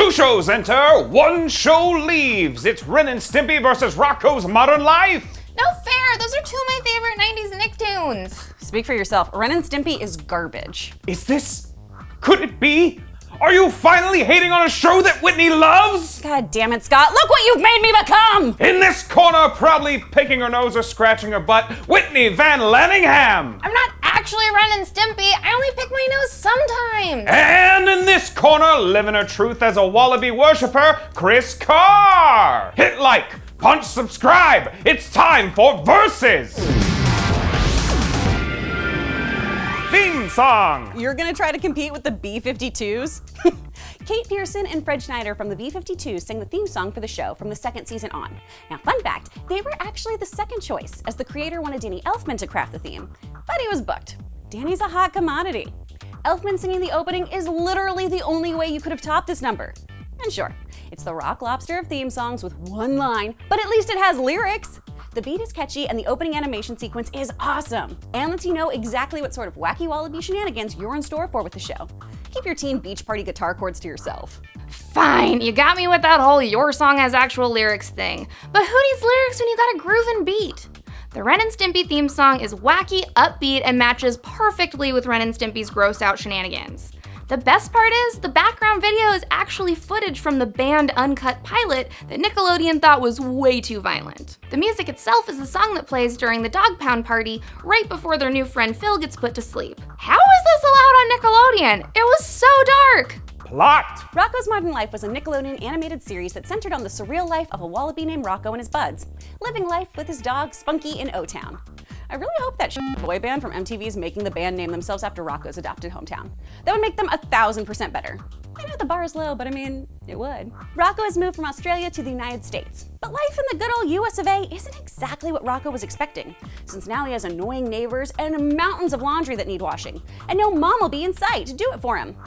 Two shows enter, one show leaves. It's Ren and Stimpy versus Rocko's Modern Life. No fair, those are two of my favorite 90s Nicktoons. Speak for yourself, Ren and Stimpy is garbage. Is this... could it be? Are you finally hating on a show that Whitney loves? God damn it, Scott, look what you've made me become! In this corner, proudly picking her nose or scratching her butt, Whitney Van Lanningham. I'm not actually Ren and Stimpy, I only pick my nose sometimes. And in this corner, living her truth as a wallaby worshiper, Chris Carr. Hit like, punch subscribe, it's time for Versus. Theme song. You're gonna try to compete with the B-52s? Kate Pearson and Fred Schneider from the B-52s sang the theme song for the show from the second season on. Now, fun fact, they were actually the second choice, as the creator wanted Danny Elfman to craft the theme, but he was booked. Danny's a hot commodity. Elfman singing the opening is literally the only way you could have topped this number. And sure, it's the Rock Lobster of theme songs with one line, but at least it has lyrics. The beat is catchy and the opening animation sequence is awesome, and lets you know exactly what sort of wacky wallaby shenanigans you're in store for with the show. Keep your teen beach party guitar chords to yourself. Fine, you got me with that whole your song has actual lyrics thing, but who needs lyrics when you got a groove and beat? The Ren and Stimpy theme song is wacky, upbeat, and matches perfectly with Ren and Stimpy's gross out shenanigans. The best part is, the background video is actually footage from the banned uncut pilot that Nickelodeon thought was way too violent. The music itself is the song that plays during the dog pound party right before their new friend Phil gets put to sleep. How is this allowed on Nickelodeon? It was so dark! Plot. Rocko's Modern Life was a Nickelodeon animated series that centered on the surreal life of a wallaby named Rocko and his buds, living life with his dog Spunky in O-Town. I really hope that boy band from MTV is making the band name themselves after Rocko's adopted hometown. That would make them 1,000% better. I know the bar is low, but I mean, it would. Rocko has moved from Australia to the United States, but life in the good old US of A isn't exactly what Rocko was expecting, since now he has annoying neighbors and mountains of laundry that need washing, and no mom-wallaby in sight to do it for him.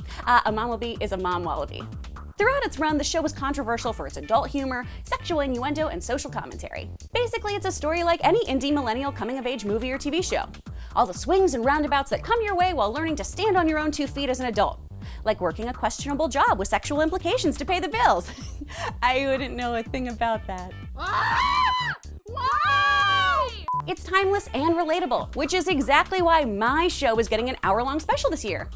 A mom-wallaby is a mom-wallaby. Throughout its run, the show was controversial for its adult humor, sexual innuendo, and social commentary. Basically, it's a story like any indie millennial coming-of-age movie or TV show. All the swings and roundabouts that come your way while learning to stand on your own 2 feet as an adult. Like working a questionable job with sexual implications to pay the bills. I wouldn't know a thing about that. Why? It's timeless and relatable, which is exactly why my show is getting an hour-long special this year.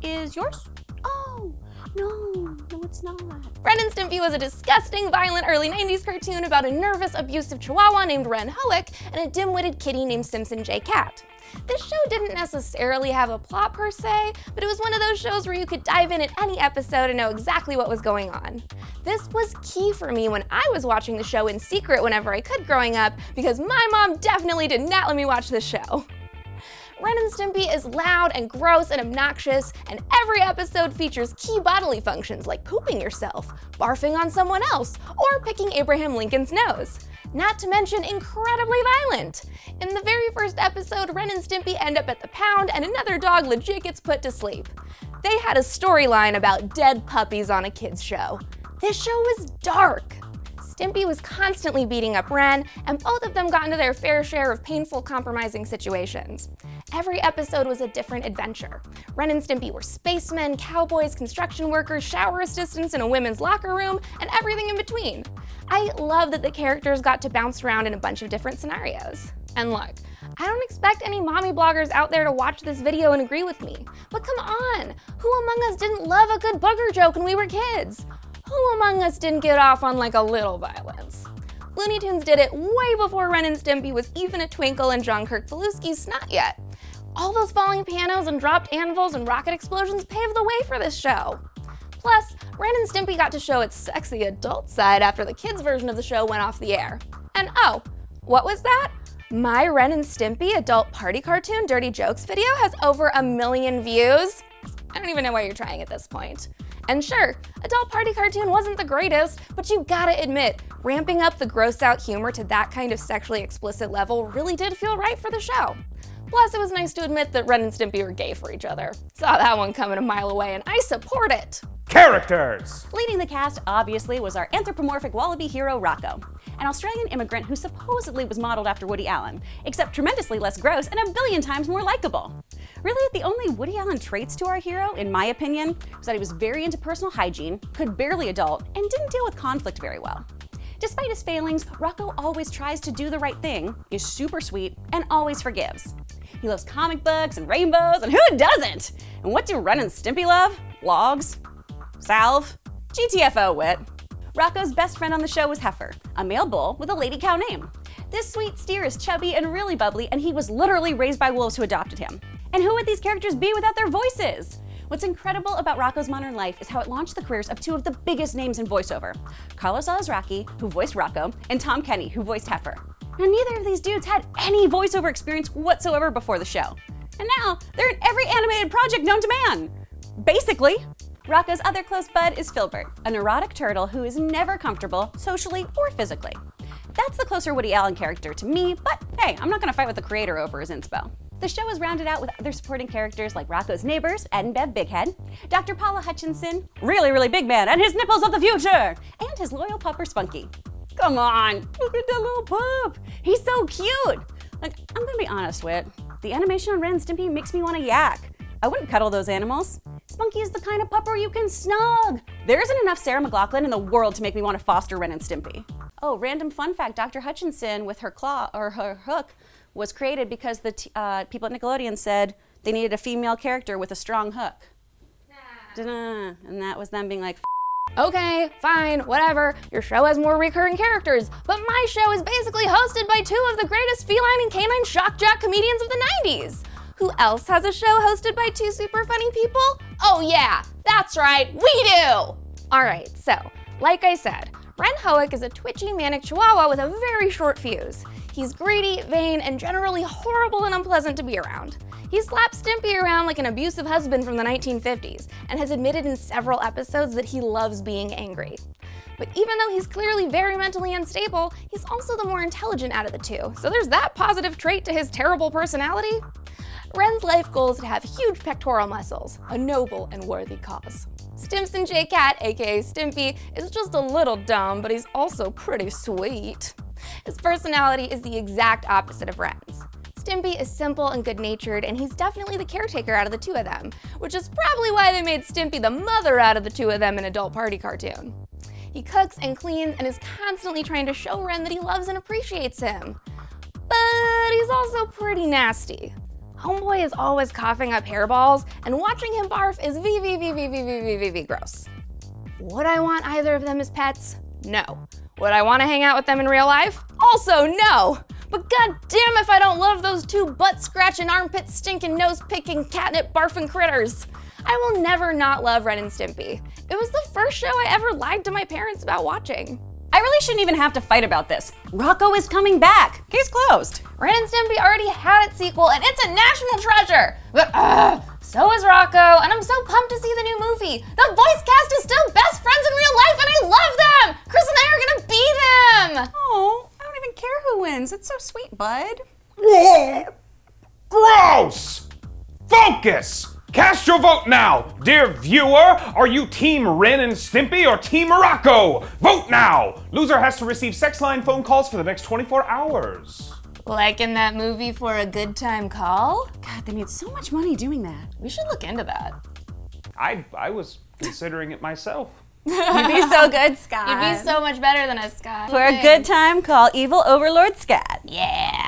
Is yours? Oh, no, it's not. Ren and Stimpy was a disgusting, violent early 90s cartoon about a nervous, abusive chihuahua named Ren Hoek and a dim-witted kitty named Simpson J. Cat. This show didn't necessarily have a plot per se, but it was one of those shows where you could dive in at any episode and know exactly what was going on. This was key for me when I was watching the show in secret whenever I could growing up, because my mom definitely did not let me watch this show. Ren and Stimpy is loud and gross and obnoxious, and every episode features key bodily functions like pooping yourself, barfing on someone else, or picking Abraham Lincoln's nose. Not to mention incredibly violent. In the very first episode, Ren and Stimpy end up at the pound and another dog legit gets put to sleep. They had a storyline about dead puppies on a kids show. This show was dark. Stimpy was constantly beating up Ren, and both of them got into their fair share of painful, compromising situations. Every episode was a different adventure. Ren and Stimpy were spacemen, cowboys, construction workers, shower assistants in a women's locker room, and everything in between. I love that the characters got to bounce around in a bunch of different scenarios. And look, I don't expect any mommy bloggers out there to watch this video and agree with me, but come on, who among us didn't love a good booger joke when we were kids? Who among us didn't get off on like a little violence? Looney Tunes did it way before Ren and Stimpy was even a twinkle in John Kirk-Zaluski's snot yet. All those falling pianos and dropped anvils and rocket explosions paved the way for this show. Plus, Ren and Stimpy got to show its sexy adult side after the kids' version of the show went off the air. And oh, what was that? My Ren and Stimpy adult party cartoon Dirty Jokes video has over 1 million views. I don't even know why you're trying at this point. And sure, adult party cartoon wasn't the greatest, but you gotta admit, ramping up the gross out humor to that kind of sexually explicit level really did feel right for the show. Plus, it was nice to admit that Ren and Stimpy were gay for each other. Saw that one coming a mile away, and I support it. Characters! Leading the cast, obviously, was our anthropomorphic wallaby hero, Rocko, an Australian immigrant who supposedly was modeled after Woody Allen, except tremendously less gross and a billion times more likable. Really, the only Woody Allen traits to our hero, in my opinion, was that he was very into personal hygiene, could barely adult, and didn't deal with conflict very well. Despite his failings, Rocko always tries to do the right thing, is super sweet, and always forgives. He loves comic books and rainbows, and who doesn't? And what do Ren and Stimpy love? Logs? Salve? GTFO wit. Rocko's best friend on the show was Heifer, a male bull with a lady cow name. This sweet steer is chubby and really bubbly, and he was literally raised by wolves who adopted him. And who would these characters be without their voices? What's incredible about Rocko's modern life is how it launched the careers of two of the biggest names in voiceover, Carlos Alazraqui, who voiced Rocko, and Tom Kenny, who voiced Heifer. Now, neither of these dudes had any voiceover experience whatsoever before the show. And now, they're in every animated project known to man. Basically. Rocko's other close bud is Filbert, a neurotic turtle who is never comfortable, socially or physically. That's the closer Woody Allen character to me, but hey, I'm not gonna fight with the creator over his inspo. The show is rounded out with other supporting characters like Rocko's neighbors, Ed and Bev Bighead, Dr. Paula Hutchinson, really big man, and his nipples of the future, and his loyal pupper Spunky. Come on, look at that little pup. He's so cute. Like, I'm gonna be honest, Wit. The animation on Ren and Stimpy makes me want to yak. I wouldn't cuddle those animals. Spunky is the kind of pupper you can snug. There isn't enough Sarah McLachlan in the world to make me want to foster Ren and Stimpy. Oh, random fun fact, Dr. Hutchinson with her claw, or her hook, was created because the people at Nickelodeon said they needed a female character with a strong hook. And that was them being like, Okay, fine, whatever. Your show has more recurring characters, but my show is basically hosted by two of the greatest feline and canine shock jock comedians of the 90s. Who else has a show hosted by two super funny people? Oh yeah, that's right, we do! Alright, so, like I said, Ren Hoek is a twitchy, manic chihuahua with a very short fuse. He's greedy, vain, and generally horrible and unpleasant to be around. He slaps Stimpy around like an abusive husband from the 1950s, and has admitted in several episodes that he loves being angry. But even though he's clearly very mentally unstable, he's also the more intelligent out of the two, so there's that positive trait to his terrible personality. Ren's life goal is to have huge pectoral muscles, a noble and worthy cause. Stimpson J. Cat, aka Stimpy, is just a little dumb, but he's also pretty sweet. His personality is the exact opposite of Ren's. Stimpy is simple and good-natured, and he's definitely the caretaker out of the two of them, which is probably why they made Stimpy the mother out of the two of them in Adult Party cartoon. He cooks and cleans and is constantly trying to show Ren that he loves and appreciates him. But he's also pretty nasty. Homeboy is always coughing up hairballs, and watching him barf is v gross. Would I want either of them as pets? No. Would I want to hang out with them in real life? Also no! But goddamn if I don't love those two butt-scratching, armpit-stinking, nose-picking, catnip barfing critters! I will never not love Ren and Stimpy. It was the first show I ever lied to my parents about watching. I really shouldn't even have to fight about this. Rocko is coming back. Case closed. Ren and Stimpy already had its sequel, and it's a national treasure! But so is Rocko, and I'm so pumped to see the new movie. The voice cast is still best friends in real life, and I love them! Chris and I are gonna be them! Oh, I don't even care who wins. It's so sweet, bud. Gross! Focus! Cast your vote now! Dear viewer, are you Team Ren and Stimpy or Team Rocko? Vote now! Loser has to receive sex line phone calls for the next 24 hours. Like in that movie For a Good Time Call? God, they made so much money doing that. We should look into that. I was considering it myself. You'd be so good, Scott. You'd be so much better than us, Scott. For a good time, call Evil Overlord Scott. Yeah.